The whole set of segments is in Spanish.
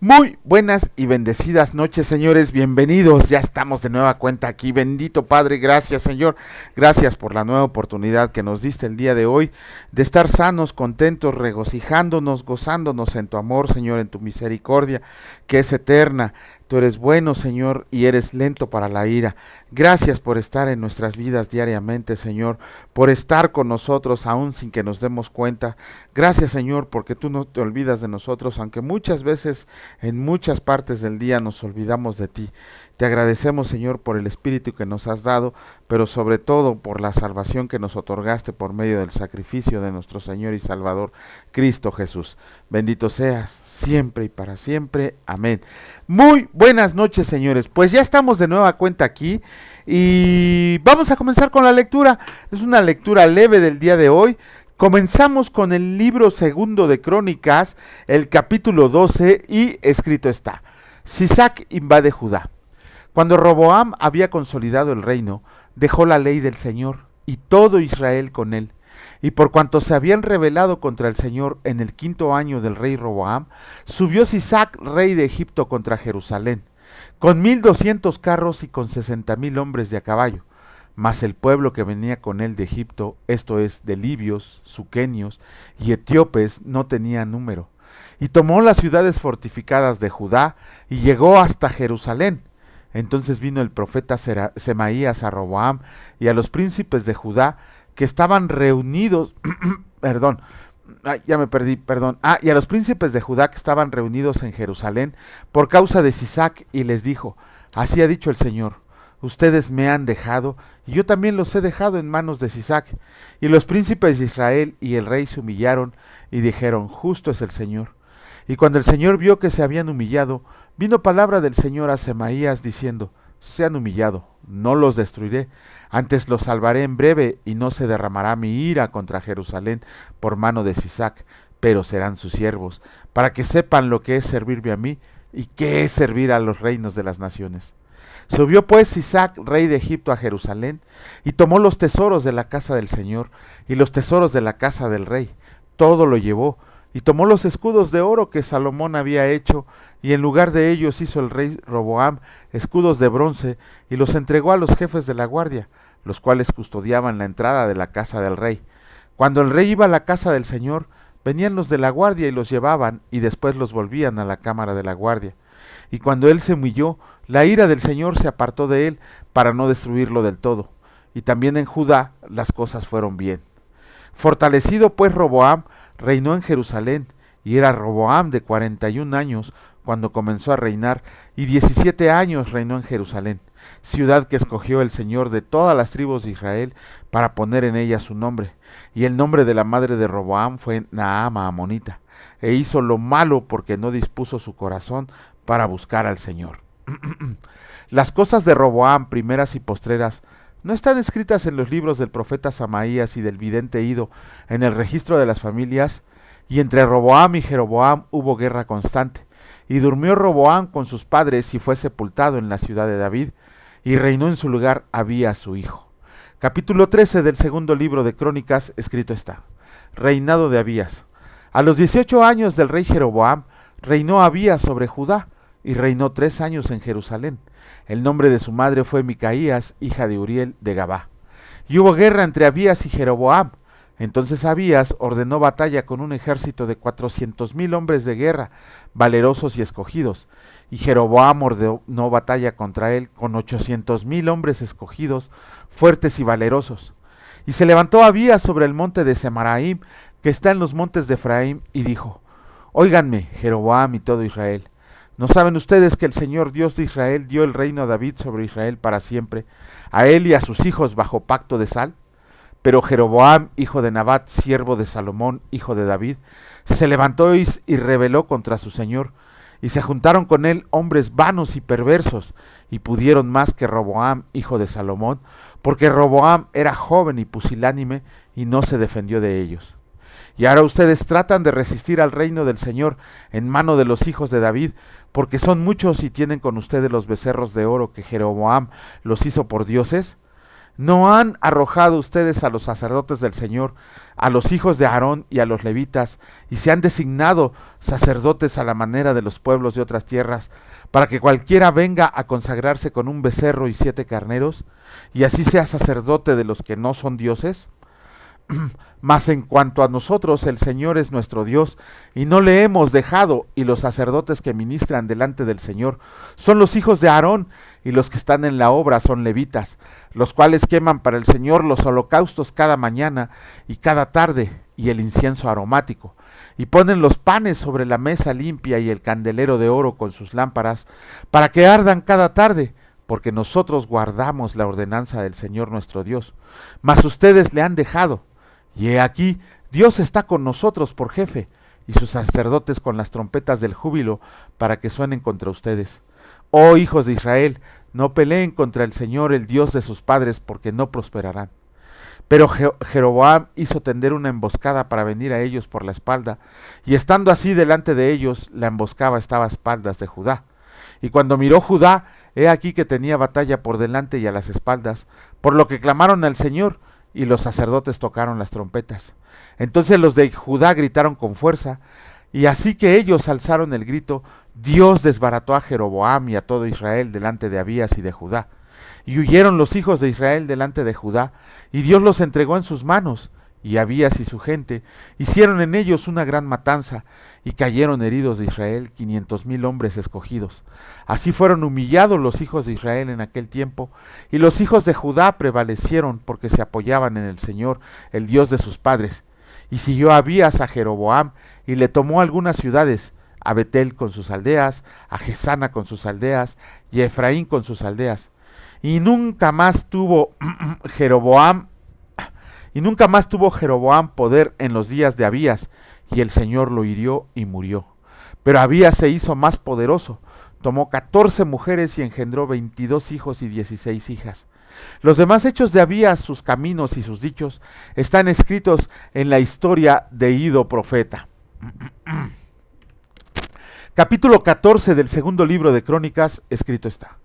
Muy buenas y bendecidas noches, señores, bienvenidos, ya estamos de nueva cuenta aquí, bendito Padre, gracias Señor, gracias por la nueva oportunidad que nos diste el día de hoy, de estar sanos, contentos, regocijándonos, gozándonos en tu amor, Señor, en tu misericordia, que es eterna. Tú eres bueno, Señor, y eres lento para la ira. Gracias por estar en nuestras vidas diariamente, Señor, por estar con nosotros aún sin que nos demos cuenta. Gracias, Señor, porque tú no te olvidas de nosotros, aunque muchas veces en muchas partes del día nos olvidamos de ti. Te agradecemos, Señor, por el Espíritu que nos has dado, pero sobre todo por la salvación que nos otorgaste por medio del sacrificio de nuestro Señor y Salvador, Cristo Jesús. Bendito seas siempre y para siempre. Amén. Muy buenas noches, señores. Pues ya estamos de nueva cuenta aquí y vamos a comenzar con la lectura. Es una lectura leve del día de hoy. Comenzamos con el libro segundo de Crónicas, el capítulo 12, y escrito está: Sisac invade Judá. Cuando Roboam había consolidado el reino, dejó la ley del Señor y todo Israel con él. Y por cuanto se habían rebelado contra el Señor en el 5º año del rey Roboam, subió Sisac, rey de Egipto, contra Jerusalén, con 1200 carros y con 60,000 hombres de a caballo. Mas el pueblo que venía con él de Egipto, esto es, de libios, suquenios y etíopes, no tenía número. Y tomó las ciudades fortificadas de Judá y llegó hasta Jerusalén. Entonces vino el profeta Semaías a Roboam y a los príncipes de Judá que estaban reunidos, y a los príncipes de Judá que estaban reunidos en Jerusalén por causa de Sisac, y les dijo: así ha dicho el Señor, ustedes me han dejado, y yo también los he dejado en manos de Sisac. Y los príncipes de Israel y el rey se humillaron y dijeron: justo es el Señor. Y cuando el Señor vio que se habían humillado, vino palabra del Señor a Semaías diciendo: se han humillado, no los destruiré, antes los salvaré en breve, y no se derramará mi ira contra Jerusalén por mano de Sisac, pero serán sus siervos, para que sepan lo que es servirme a mí y qué es servir a los reinos de las naciones. Subió pues Sisac, rey de Egipto, a Jerusalén, y tomó los tesoros de la casa del Señor y los tesoros de la casa del rey, todo lo llevó, y tomó los escudos de oro que Salomón había hecho, y en lugar de ellos hizo el rey Roboam escudos de bronce, y los entregó a los jefes de la guardia, los cuales custodiaban la entrada de la casa del rey. Cuando el rey iba a la casa del Señor, venían los de la guardia y los llevaban, y después los volvían a la cámara de la guardia. Y cuando él se humilló, la ira del Señor se apartó de él para no destruirlo del todo. Y también en Judá las cosas fueron bien. Fortalecido pues Roboam, reinó en Jerusalén, y era Roboam de 41 años cuando comenzó a reinar, y 17 años reinó en Jerusalén, ciudad que escogió el Señor de todas las tribus de Israel para poner en ella su nombre. Y el nombre de la madre de Roboam fue Naama Amonita, e hizo lo malo porque no dispuso su corazón para buscar al Señor. Las cosas de Roboam, primeras y postreras, ¿no están escritas en los libros del profeta Semaías y del vidente Ido, en el registro de las familias? Y entre Roboam y Jeroboam hubo guerra constante. Y durmió Roboam con sus padres y fue sepultado en la ciudad de David, y reinó en su lugar Abías su hijo. Capítulo 13 del segundo libro de Crónicas, escrito está: reinado de Abías. A los 18 años del rey Jeroboam, reinó Abías sobre Judá, y reinó 3 años en Jerusalén. El nombre de su madre fue Micaías, hija de Uriel de Gabá. Y hubo guerra entre Abías y Jeroboam. Entonces Abías ordenó batalla con un ejército de 400,000 hombres de guerra, valerosos y escogidos. Y Jeroboam ordenó batalla contra él con 800,000 hombres escogidos, fuertes y valerosos. Y se levantó Abías sobre el monte de Semaraim, que está en los montes de Efraín, y dijo: óiganme, Jeroboam y todo Israel. ¿No saben ustedes que el Señor Dios de Israel dio el reino a David sobre Israel para siempre, a él y a sus hijos bajo pacto de sal? Pero Jeroboam, hijo de Nabat, siervo de Salomón, hijo de David, se levantó y rebeló contra su Señor, y se juntaron con él hombres vanos y perversos, y pudieron más que Roboam, hijo de Salomón, porque Roboam era joven y pusilánime, y no se defendió de ellos. Y ahora ustedes tratan de resistir al reino del Señor en mano de los hijos de David, porque son muchos y tienen con ustedes los becerros de oro que Jeroboam los hizo por dioses. ¿No han arrojado ustedes a los sacerdotes del Señor, a los hijos de Aarón y a los levitas, y se han designado sacerdotes a la manera de los pueblos de otras tierras, para que cualquiera venga a consagrarse con un becerro y 7 carneros, y así sea sacerdote de los que no son dioses? Mas en cuanto a nosotros, el Señor es nuestro Dios, y no le hemos dejado, y los sacerdotes que ministran delante del Señor son los hijos de Aarón, y los que están en la obra son levitas, los cuales queman para el Señor los holocaustos cada mañana y cada tarde, y el incienso aromático, y ponen los panes sobre la mesa limpia y el candelero de oro con sus lámparas, para que ardan cada tarde, porque nosotros guardamos la ordenanza del Señor nuestro Dios. Mas ustedes le han dejado, y he aquí, Dios está con nosotros por jefe, y sus sacerdotes con las trompetas del júbilo, para que suenen contra ustedes. Oh hijos de Israel, no peleen contra el Señor, el Dios de sus padres, porque no prosperarán. Pero Jeroboam hizo tender una emboscada para venir a ellos por la espalda, y estando así delante de ellos, la emboscada estaba a espaldas de Judá. Y cuando miró Judá, he aquí que tenía batalla por delante y a las espaldas, por lo que clamaron al Señor, y los sacerdotes tocaron las trompetas. Entonces los de Judá gritaron con fuerza, y así que ellos alzaron el grito, Dios desbarató a Jeroboam y a todo Israel delante de Abías y de Judá. Y huyeron los hijos de Israel delante de Judá, y Dios los entregó en sus manos, y Abías y su gente hicieron en ellos una gran matanza, y cayeron heridos de Israel 500,000 hombres escogidos. Así fueron humillados los hijos de Israel en aquel tiempo, y los hijos de Judá prevalecieron porque se apoyaban en el Señor, el Dios de sus padres. Y siguió Abías a Jeroboam, y le tomó algunas ciudades, a Betel con sus aldeas, a Gesana con sus aldeas, y a Efraín con sus aldeas. Y nunca más tuvo Jeroboam poder en los días de Abías, y el Señor lo hirió y murió. Pero Abías se hizo más poderoso, tomó 14 mujeres y engendró 22 hijos y 16 hijas. Los demás hechos de Abías, sus caminos y sus dichos, están escritos en la historia de Ido profeta. Capítulo 14 del segundo libro de Crónicas, escrito está.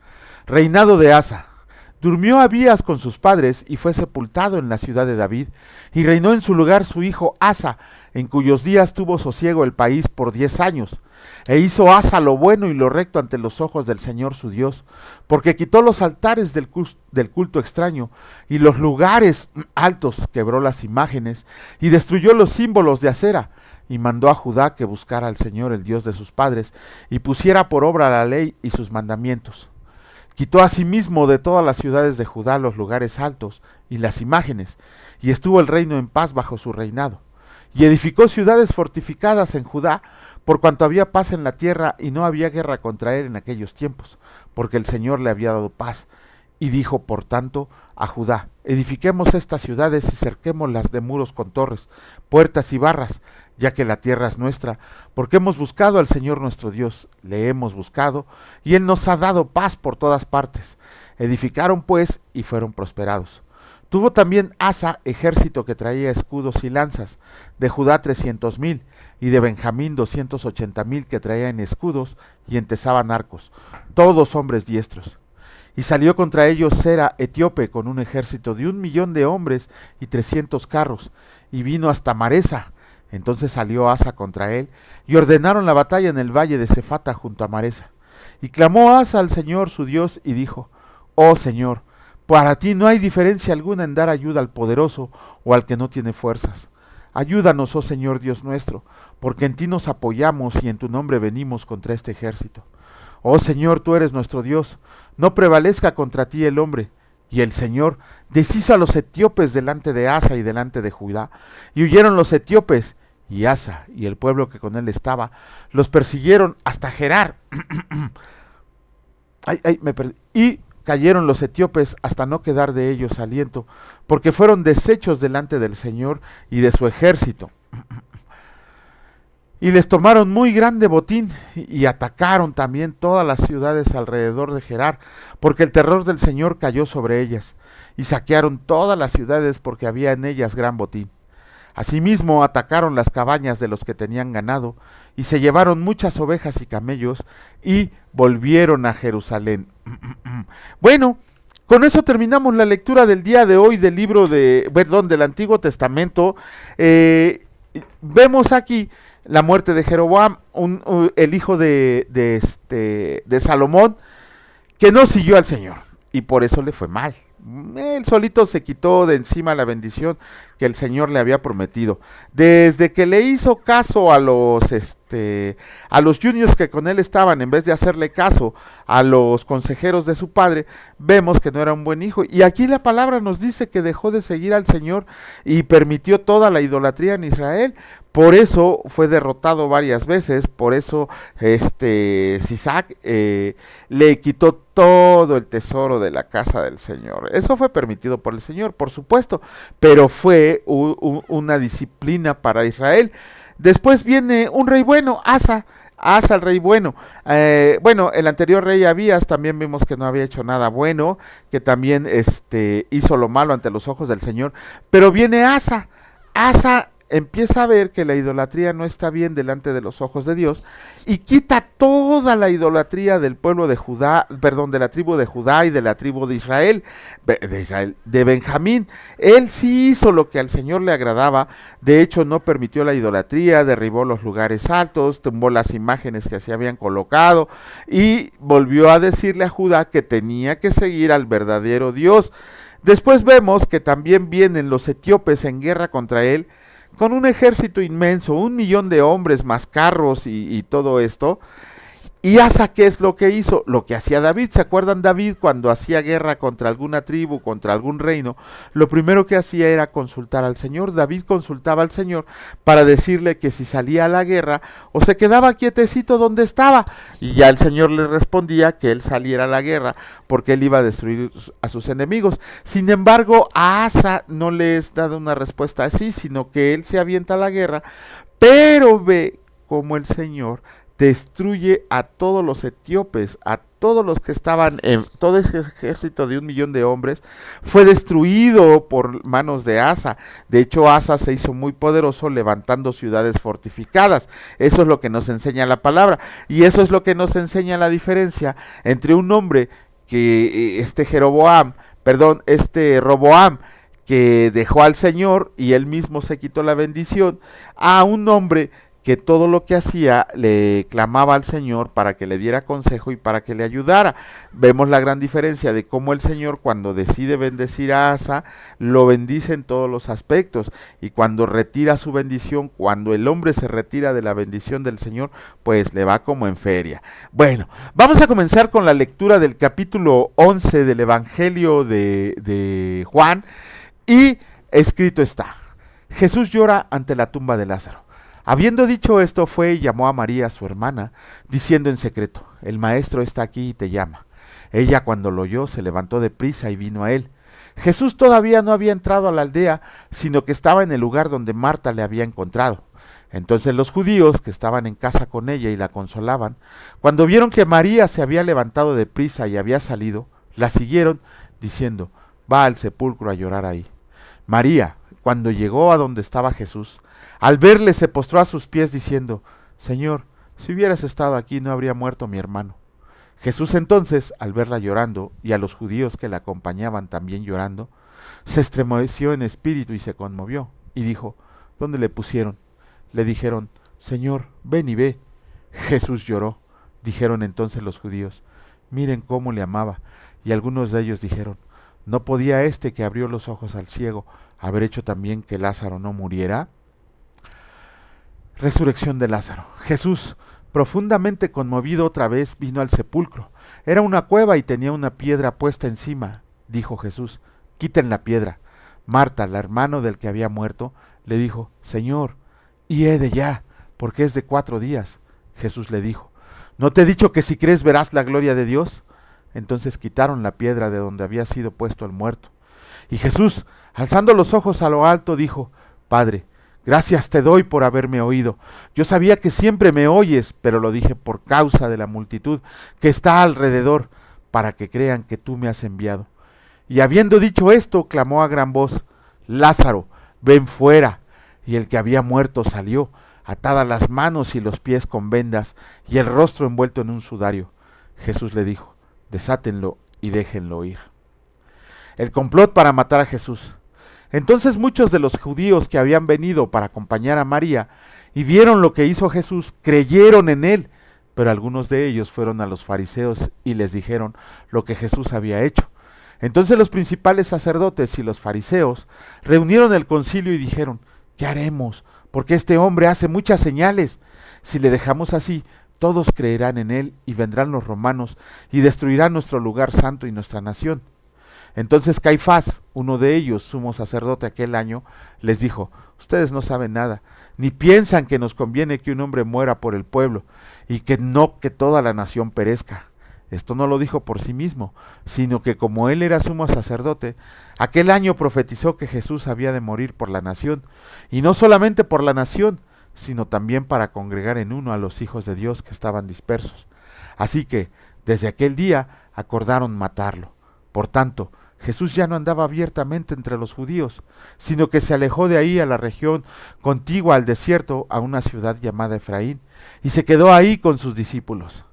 Reinado de Asa. Durmió Abías con sus padres y fue sepultado en la ciudad de David, y reinó en su lugar su hijo Asa, en cuyos días tuvo sosiego el país por 10 años. E hizo Asa lo bueno y lo recto ante los ojos del Señor su Dios, porque quitó los altares del culto extraño, y los lugares altos, quebró las imágenes, y destruyó los símbolos de acera, y mandó a Judá que buscara al Señor, el Dios de sus padres, y pusiera por obra la ley y sus mandamientos. Quitó asimismo de todas las ciudades de Judá los lugares altos y las imágenes, y estuvo el reino en paz bajo su reinado. Y edificó ciudades fortificadas en Judá, por cuanto había paz en la tierra y no había guerra contra él en aquellos tiempos, porque el Señor le había dado paz. Y dijo, por tanto, a Judá, edifiquemos estas ciudades y cerquémoslas de muros con torres, puertas y barras, ya que la tierra es nuestra, porque hemos buscado al Señor nuestro Dios, le hemos buscado, y Él nos ha dado paz por todas partes. Edificaron pues y fueron prosperados. Tuvo también Asa ejército que traía escudos y lanzas, de Judá 300,000, y de Benjamín 280,000 que traían escudos y entesaban arcos, todos hombres diestros. Y salió contra ellos Sera etíope con un ejército de 1,000,000 de hombres y 300 carros, y vino hasta Maresa. Entonces salió Asa contra él, y ordenaron la batalla en el valle de Cefata junto a Maresa. Y clamó Asa al Señor su Dios, y dijo, oh Señor, para ti no hay diferencia alguna en dar ayuda al poderoso o al que no tiene fuerzas. Ayúdanos, oh Señor Dios nuestro, porque en ti nos apoyamos y en tu nombre venimos contra este ejército. Oh Señor, tú eres nuestro Dios, no prevalezca contra ti el hombre. Y el Señor deshizo a los etíopes delante de Asa y delante de Judá, y huyeron los etíopes, y Asa y el pueblo que con él estaba los persiguieron hasta Gerar. Y cayeron los etíopes hasta no quedar de ellos aliento, porque fueron deshechos delante del Señor y de su ejército. Y les tomaron muy grande botín, y atacaron también todas las ciudades alrededor de Gerar, porque el terror del Señor cayó sobre ellas, y saquearon todas las ciudades porque había en ellas gran botín. Asimismo atacaron las cabañas de los que tenían ganado, y se llevaron muchas ovejas y camellos, y volvieron a Jerusalén. Bueno, Con eso terminamos la lectura del día de hoy del del Antiguo Testamento. Vemos aquí la muerte de Jeroboam, el hijo de Salomón, que no siguió al Señor y por eso le fue mal. Él solito se quitó de encima la bendición que el Señor le había prometido. Desde que le hizo caso a los juniors que con él estaban, en vez de hacerle caso a los consejeros de su padre, vemos que no era un buen hijo. Y aquí la palabra nos dice que dejó de seguir al Señor y permitió toda la idolatría en Israel. Por eso fue derrotado varias veces, por eso Sisac le quitó todo el tesoro de la casa del Señor. Eso fue permitido por el Señor, por supuesto, pero fue una disciplina para Israel. Después viene un rey bueno, Asa el rey bueno. El anterior rey Abías también vimos que no había hecho nada bueno, que también hizo lo malo ante los ojos del Señor. Pero viene Asa empieza a ver que la idolatría no está bien delante de los ojos de Dios y quita toda la idolatría del pueblo de Judá, de la tribu de Judá y de la tribu de Israel, de Benjamín. Él sí hizo lo que al Señor le agradaba. De hecho, no permitió la idolatría, derribó los lugares altos, tumbó las imágenes que se habían colocado y volvió a decirle a Judá que tenía que seguir al verdadero Dios. Después vemos que también vienen los etíopes en guerra contra él, con un ejército inmenso, 1 millón de hombres más carros y todo esto. Y Asa, ¿qué es lo que hizo? Lo que hacía David. ¿Se acuerdan David cuando hacía guerra contra alguna tribu, contra algún reino? Lo primero que hacía era consultar al Señor. David consultaba al Señor para decirle que si salía a la guerra o se quedaba quietecito donde estaba. Y ya el Señor le respondía que él saliera a la guerra porque él iba a destruir a sus enemigos. Sin embargo, a Asa no le es dada una respuesta así, sino que él se avienta a la guerra, pero ve cómo el Señor destruye a todos los etíopes, a todos los que estaban en todo ese ejército de 1 millón de hombres, fue destruido por manos de Asa. De hecho, Asa se hizo muy poderoso levantando ciudades fortificadas. Eso es lo que nos enseña la palabra, y eso es lo que nos enseña la diferencia entre un hombre que Roboam, que dejó al Señor y él mismo se quitó la bendición, a un hombre que todo lo que hacía le clamaba al Señor para que le diera consejo y para que le ayudara. Vemos la gran diferencia de cómo el Señor, cuando decide bendecir a Asa, lo bendice en todos los aspectos, y cuando retira su bendición, cuando el hombre se retira de la bendición del Señor, pues le va como en feria. Bueno, vamos a comenzar con la lectura del capítulo 11 del Evangelio de Juan, y escrito está: Jesús llora ante la tumba de Lázaro. Habiendo dicho esto, fue y llamó a María, su hermana, diciendo en secreto: el maestro está aquí y te llama. Ella, cuando lo oyó, se levantó de prisa y vino a él. Jesús todavía no había entrado a la aldea, sino que estaba en el lugar donde Marta le había encontrado. Entonces los judíos que estaban en casa con ella y la consolaban, cuando vieron que María se había levantado de prisa y había salido, la siguieron, diciendo: va al sepulcro a llorar ahí. María, cuando llegó a donde estaba Jesús, al verle se postró a sus pies diciendo: Señor, si hubieras estado aquí no habría muerto mi hermano. Jesús entonces, al verla llorando y a los judíos que la acompañaban también llorando, se estremeció en espíritu y se conmovió, y dijo: ¿dónde le pusieron? Le dijeron: Señor, ven y ve. Jesús lloró. Dijeron entonces los judíos: miren cómo le amaba. Y algunos de ellos dijeron: ¿no podía este que abrió los ojos al ciego haber hecho también que Lázaro no muriera? Resurrección de Lázaro. Jesús, profundamente conmovido otra vez, vino al sepulcro. Era una cueva y tenía una piedra puesta encima. Dijo Jesús: quiten la piedra. Marta, la hermana del que había muerto, le dijo: Señor, hiede ya, porque es de 4 días. Jesús le dijo: ¿no te he dicho que si crees verás la gloria de Dios? Entonces quitaron la piedra de donde había sido puesto el muerto. Y Jesús, alzando los ojos a lo alto, dijo: Padre, gracias te doy por haberme oído. Yo sabía que siempre me oyes, pero lo dije por causa de la multitud que está alrededor, para que crean que tú me has enviado. Y habiendo dicho esto, clamó a gran voz: Lázaro, ven fuera. Y el que había muerto salió, atadas las manos y los pies con vendas, y el rostro envuelto en un sudario. Jesús le dijo: desátenlo y déjenlo ir. el complot para matar a Jesús. Entonces muchos de los judíos que habían venido para acompañar a María y vieron lo que hizo Jesús, creyeron en él, pero algunos de ellos fueron a los fariseos y les dijeron lo que Jesús había hecho. Entonces los principales sacerdotes y los fariseos reunieron el concilio y dijeron: ¿qué haremos? Porque este hombre hace muchas señales. Si le dejamos así, todos creerán en él y vendrán los romanos y destruirán nuestro lugar santo y nuestra nación. Entonces Caifás, uno de ellos, sumo sacerdote aquel año, les dijo: ustedes no saben nada, ni piensan que nos conviene que un hombre muera por el pueblo, y que no que toda la nación perezca. Esto no lo dijo por sí mismo, sino que como él era sumo sacerdote, aquel año profetizó que Jesús había de morir por la nación, y no solamente por la nación, sino también para congregar en uno a los hijos de Dios que estaban dispersos. Así que, desde aquel día, acordaron matarlo. Por tanto, Jesús ya no andaba abiertamente entre los judíos, sino que se alejó de ahí a la región contigua al desierto, a una ciudad llamada Efraín, y se quedó ahí con sus discípulos.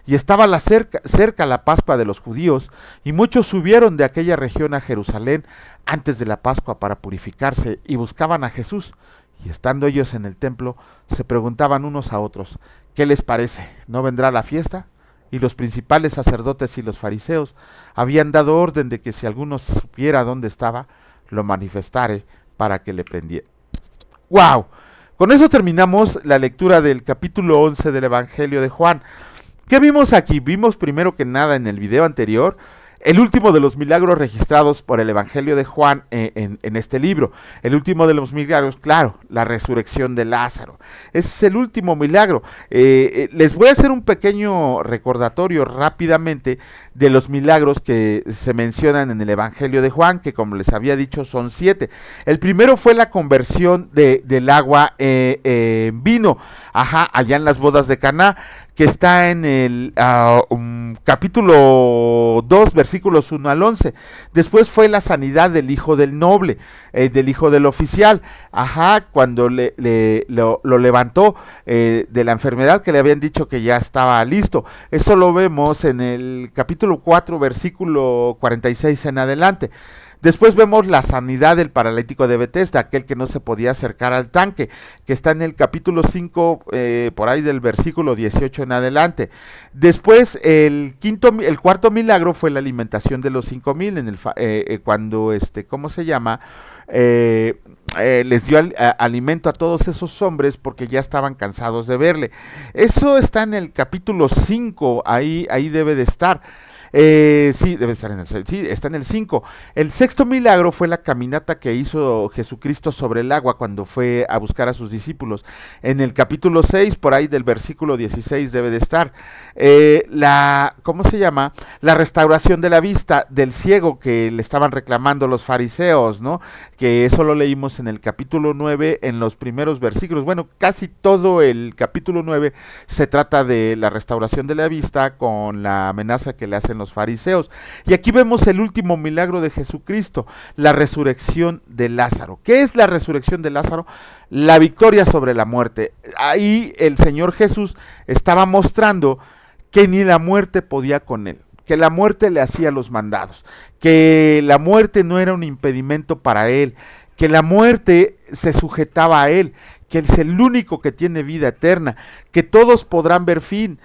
Y estaba cerca la Pascua de los judíos, y muchos subieron de aquella región a Jerusalén antes de la Pascua para purificarse, y buscaban a Jesús. Y estando ellos en el templo, se preguntaban unos a otros: ¿qué les parece? ¿No vendrá la fiesta? Y los principales sacerdotes y los fariseos habían dado orden de que si alguno supiera dónde estaba, lo manifestare para que le prendiera. ¡Wow! Con eso terminamos la lectura del capítulo 11 del Evangelio de Juan. ¿Qué vimos aquí? Vimos primero que nada en el video anterior el último de los milagros registrados por el Evangelio de Juan en este libro. El último de los milagros, claro, la resurrección de Lázaro. Ese es el último milagro. Les voy a hacer un pequeño recordatorio rápidamente de los milagros que se mencionan en el Evangelio de Juan, que como les había dicho son 7. El primero fue la conversión del agua en vino, allá en las bodas de Caná, que está en el capítulo 2, versículos 1 al 11. Después fue la sanidad del hijo del noble, del hijo del oficial, cuando lo levantó de la enfermedad que le habían dicho que ya estaba listo. Eso lo vemos en el capítulo 4, versículo 46 en adelante. Después vemos la sanidad del paralítico de Betesda, aquel que no se podía acercar al tanque, que está en el capítulo 5, por ahí del versículo 18 en adelante. Después el cuarto milagro fue la alimentación de los 5,000, cuando, ¿cómo se llama? Les dio alimento a todos esos hombres porque ya estaban cansados de verle. Eso está en el capítulo 5, ahí debe de estar. Sí, debe estar está en el 5. El sexto milagro fue la caminata que hizo Jesucristo sobre el agua cuando fue a buscar a sus discípulos. En el capítulo 6, por ahí del versículo 16 debe de estar. ¿Cómo se llama? La restauración de la vista del ciego que le estaban reclamando los fariseos, ¿no? Que eso lo leímos en el capítulo 9, en los primeros versículos. Bueno, casi todo el capítulo 9 se trata de la restauración de la vista con la amenaza que le hacen los fariseos. Y aquí vemos el último milagro de Jesucristo, la resurrección de Lázaro. ¿Qué es la resurrección de Lázaro? La victoria sobre la muerte. Ahí el Señor Jesús estaba mostrando que ni la muerte podía con él, que la muerte le hacía los mandados, que la muerte no era un impedimento para él, que la muerte se sujetaba a él, que él es el único que tiene vida eterna, que todos podrán ver fin,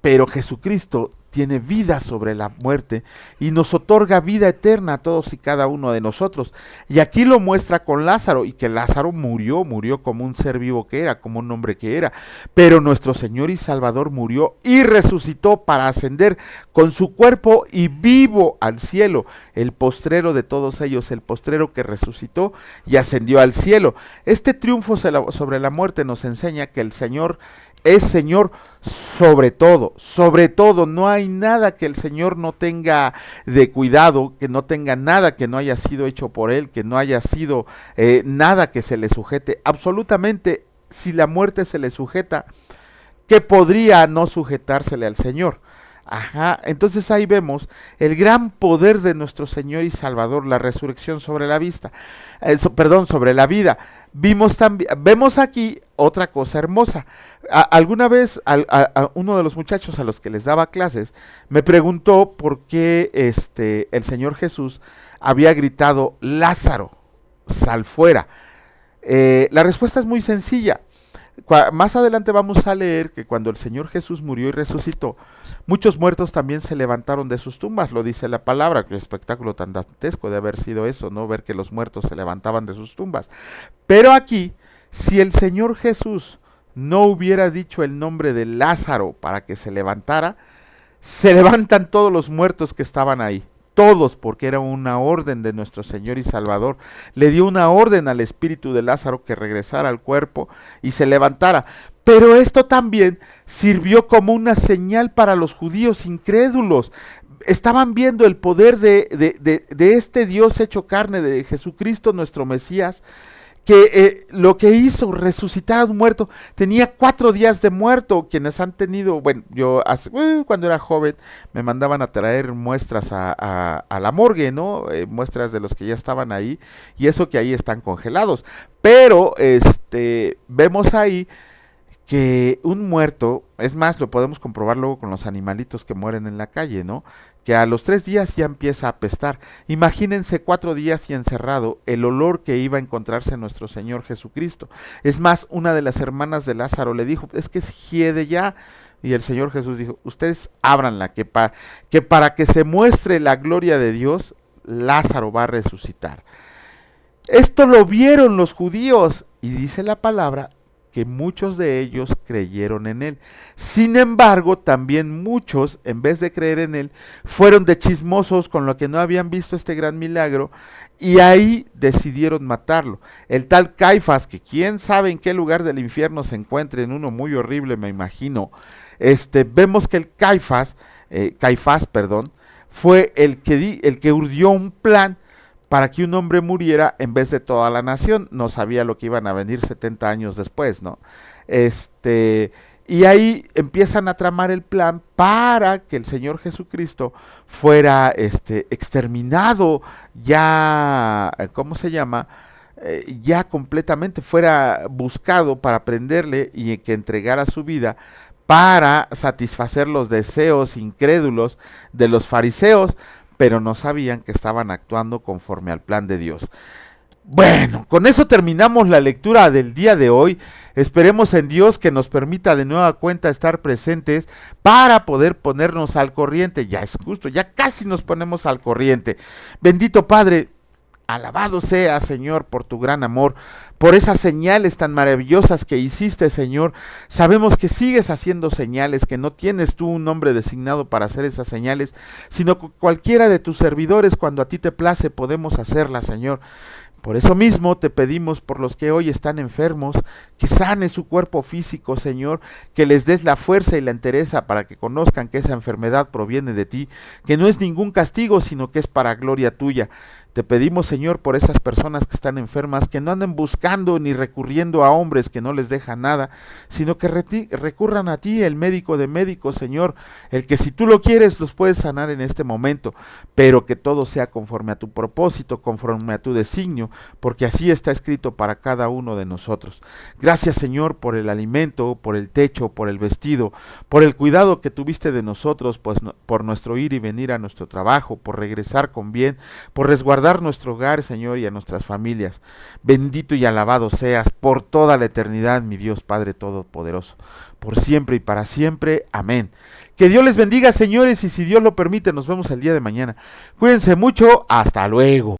pero Jesucristo tiene vida sobre la muerte y nos otorga vida eterna a todos y cada uno de nosotros. Y aquí lo muestra con Lázaro, y que Lázaro murió como un ser vivo que era, como un hombre que era, pero nuestro Señor y Salvador murió y resucitó para ascender con su cuerpo y vivo al cielo, el postrero de todos ellos, el postrero que resucitó y ascendió al cielo. Este triunfo sobre la muerte nos enseña que el Señor es Señor sobre todo, no hay nada que el Señor no tenga de cuidado, que no tenga nada que no haya sido hecho por Él, que no haya sido nada que se le sujete. Absolutamente, si la muerte se le sujeta, ¿qué podría no sujetársele al Señor? Entonces ahí vemos el gran poder de nuestro Señor y Salvador, la resurrección sobre la sobre la vida. Vemos aquí otra cosa hermosa. Alguna vez a uno de los muchachos a los que les daba clases me preguntó por qué el Señor Jesús había gritado: Lázaro, sal fuera. La respuesta es muy sencilla. Más adelante vamos a leer que cuando el Señor Jesús murió y resucitó, muchos muertos también se levantaron de sus tumbas, lo dice la palabra. Qué espectáculo tan dantesco de haber sido eso, ¿no? Ver que los muertos se levantaban de sus tumbas. Pero aquí, si el Señor Jesús no hubiera dicho el nombre de Lázaro para que se levantara, se levantan todos los muertos que estaban ahí. Todos, porque era una orden de nuestro Señor y Salvador. Le dio una orden al espíritu de Lázaro que regresara al cuerpo y se levantara. Pero esto también sirvió como una señal para los judíos incrédulos. Estaban viendo el poder de este Dios hecho carne, de Jesucristo nuestro Mesías, que lo que hizo resucitar a un muerto. Tenía 4 días de muerto. Quienes han tenido, bueno, yo cuando era joven me mandaban a traer muestras a la morgue, ¿no? Muestras de los que ya estaban ahí, y eso que ahí están congelados. Pero vemos ahí que un muerto, es más, lo podemos comprobar luego con los animalitos que mueren en la calle, ¿no? Que a los 3 días ya empieza a apestar. Imagínense 4 días y encerrado, el olor que iba a encontrarse nuestro Señor Jesucristo. Es más, una de las hermanas de Lázaro le dijo: es que es hiede ya. Y el Señor Jesús dijo: ustedes ábranla, que para que se muestre la gloria de Dios, Lázaro va a resucitar. Esto lo vieron los judíos, y dice la palabra que muchos de ellos creyeron en él. Sin embargo, también muchos, en vez de creer en él, fueron de chismosos con lo que no habían visto este gran milagro, y ahí decidieron matarlo. El tal Caifás, que quién sabe en qué lugar del infierno se encuentre, en uno muy horrible, me imagino. Vemos que el Caifás, fue el que urdió un plan para que un hombre muriera en vez de toda la nación. No sabía lo que iban a venir 70 años después, ¿no? Y ahí empiezan a tramar el plan para que el Señor Jesucristo fuera exterminado, ya, ¿cómo se llama? Ya completamente fuera buscado para prenderle y que entregara su vida para satisfacer los deseos incrédulos de los fariseos, pero no sabían que estaban actuando conforme al plan de Dios. Bueno, con eso terminamos la lectura del día de hoy. Esperemos en Dios que nos permita de nueva cuenta estar presentes para poder ponernos al corriente. Ya es justo, ya casi nos ponemos al corriente. Bendito Padre, alabado sea, Señor, por tu gran amor, por esas señales tan maravillosas que hiciste, Señor. Sabemos que sigues haciendo señales, que no tienes tú un nombre designado para hacer esas señales, sino que cualquiera de tus servidores, cuando a ti te place, podemos hacerlas, Señor. Por eso mismo te pedimos por los que hoy están enfermos, que sanes su cuerpo físico, Señor, que les des la fuerza y la entereza para que conozcan que esa enfermedad proviene de ti, que no es ningún castigo, sino que es para gloria tuya. Te pedimos, Señor, por esas personas que están enfermas, que no anden buscando ni recurriendo a hombres que no les dejan nada, sino que recurran a ti, el médico de médicos, Señor, el que si tú lo quieres los puedes sanar en este momento, pero que todo sea conforme a tu propósito, conforme a tu designio, porque así está escrito para cada uno de nosotros. Gracias, Señor, por el alimento, por el techo, por el vestido, por el cuidado que tuviste de nosotros, pues, por nuestro ir y venir a nuestro trabajo, por regresar con bien, por resguardar nuestro hogar, Señor, y a nuestras familias. Bendito y alabado seas por toda la eternidad, mi Dios Padre Todopoderoso, por siempre y para siempre. Amén. Que Dios les bendiga, señores, y si Dios lo permite, nos vemos el día de mañana. Cuídense mucho, hasta luego.